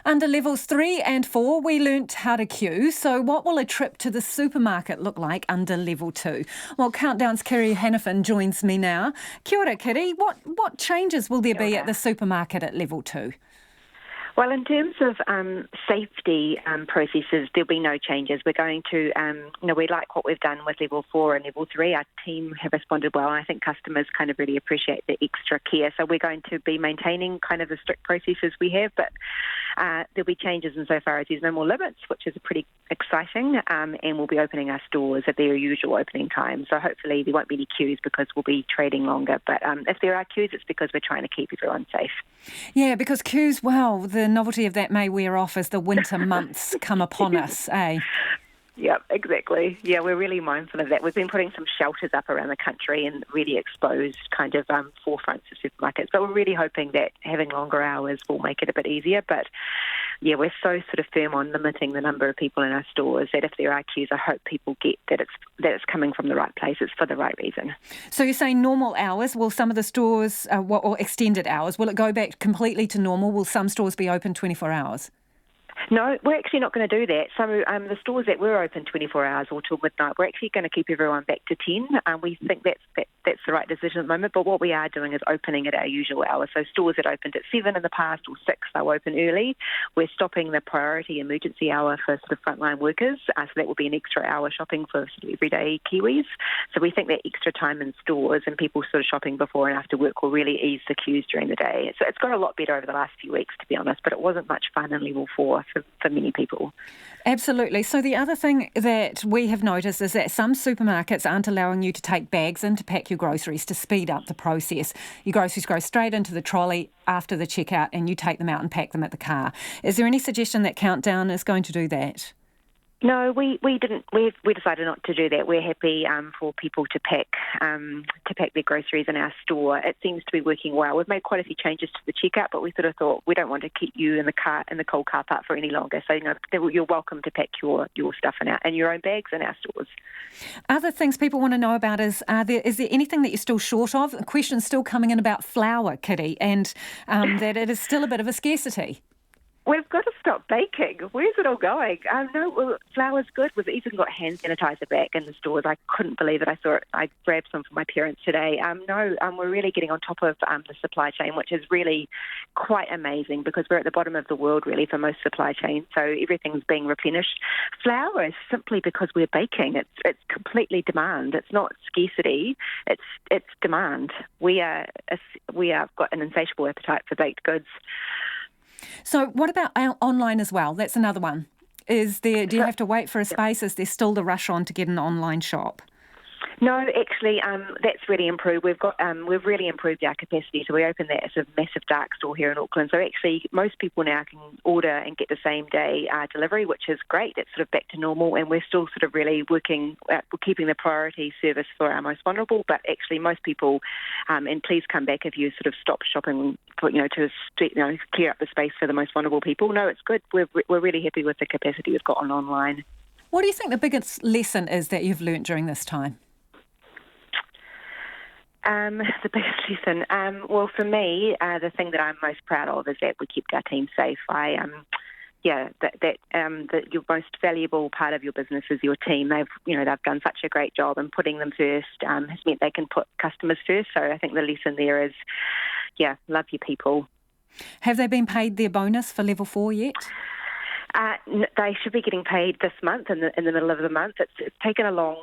Under levels 3 and 4, we learnt how to queue. So what will a trip to the supermarket look like under level 2? Well, Countdown's Kiri Hannafin joins me now. Kia ora, Kiri. What changes will there be at the supermarket at level 2? Well, in terms of safety processes, there'll be no changes. We're going to, we like what we've done with level 4 and level 3. Our team have responded well, and I think customers kind of really appreciate the extra care. So we're going to be maintaining kind of the strict processes we have, but there'll be changes insofar as there's no more limits, which is pretty exciting, and we'll be opening our stores at their usual opening time. So hopefully there won't be any queues because we'll be trading longer. But if there are queues, it's because we're trying to keep everyone safe. Yeah, because queues, well, the novelty of that may wear off as the winter months come upon us, eh? Yep, exactly. Yeah, we're really mindful of that. We've been putting some shelters up around the country and really exposed kind of forefronts of supermarkets. But we're really hoping that having longer hours will make it a bit easier. But yeah, we're so sort of firm on limiting the number of people in our stores that if there are queues, I hope people get that it's coming from the right place. It's for the right reason. So you're saying normal hours? Will some of the stores, or extended hours, will it go back completely to normal? Will some stores be open 24 hours? No, we're actually not going to do that. So the stores that were open 24 hours or till midnight, we're actually going to keep everyone back to 10. We think that's the right decision at the moment. But what we are doing is opening at our usual hours. So stores that opened at 7 in the past or 6, they'll open early. We're stopping the priority emergency hour for sort of frontline workers. So that will be an extra hour shopping for sort of everyday Kiwis. So we think that extra time in stores and people sort of shopping before and after work will really ease the queues during the day. So it's got a lot better over the last few weeks, to be honest, but it wasn't much fun in level 4 for many people. Absolutely. So the other thing that we have noticed is that some supermarkets aren't allowing you to take bags in to pack your groceries to speed up the process. Your groceries go straight into the trolley after the checkout and you take them out and pack them at the car. Is there any suggestion that Countdown is going to do that? No, we didn't. We decided not to do that. We're happy for people to pack their groceries in our store. It seems to be working well. We've made quite a few changes to the checkout, but we sort of thought we don't want to keep you in the cold car park for any longer. So you're welcome to pack your stuff in your own bags in our stores. Other things people want to know about is there anything that you're still short of? A question's still coming in about flour, Kitty, and that it is still a bit of a scarcity. We've got to stop baking. Where's it all going? Flour's good. We've even got hand sanitizer back in the stores. I couldn't believe it. I saw it. I grabbed some for my parents today. We're really getting on top of the supply chain, which is really quite amazing because we're at the bottom of the world, really, for most supply chains. So everything's being replenished. Flour is simply because we're baking. It's completely demand. It's not scarcity. It's demand. We have got an insatiable appetite for baked goods. So what about online as well? That's another one. Do you have to wait for a space? Is there still the rush on to get an online shop? No, actually, that's really improved. We've really improved our capacity. So we opened that as a massive dark store here in Auckland. So actually, most people now can order and get the same day delivery, which is great. It's sort of back to normal, and we're still sort of really working. We're keeping the priority service for our most vulnerable. But actually, most people, and please come back if you sort of stop shopping, to clear up the space for the most vulnerable people. No, it's good. We're really happy with the capacity we've got on online. What do you think the biggest lesson is that you've learnt during this time? The biggest lesson. Well, for me, the thing that I'm most proud of is that we kept our team safe. Your most valuable part of your business is your team. They've done such a great job, and putting them first has meant they can put customers first. So I think the lesson there is, love your people. Have they been paid their bonus for level 4 yet? They should be getting paid this month in the middle of the month. It's taken a long.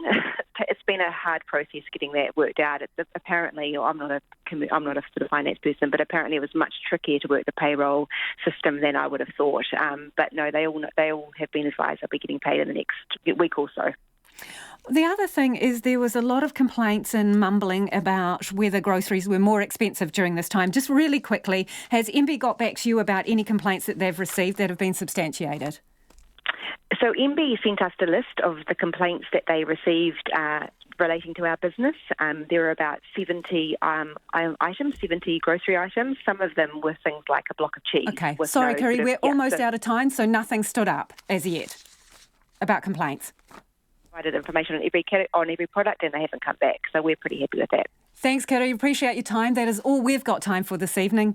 It's been a hard process getting that worked out. Apparently, I'm not a sort of finance person, but apparently it was much trickier to work the payroll system than I would have thought. But no, they all have been advised they'll be getting paid in the next week or so. The other thing is there was a lot of complaints and mumbling about whether groceries were more expensive during this time. Just really quickly, has MB got back to you about any complaints that they've received that have been substantiated? So MB sent us the list of the complaints that they received relating to our business. There are about 70 items, 70 grocery items. Some of them were things like a block of cheese. Okay, sorry, Kiri, we're almost out of time, so nothing stood up as yet about complaints. Provided information on every product, and they haven't come back, so we're pretty happy with that. Thanks, Kiri. Appreciate your time. That is all we've got time for this evening.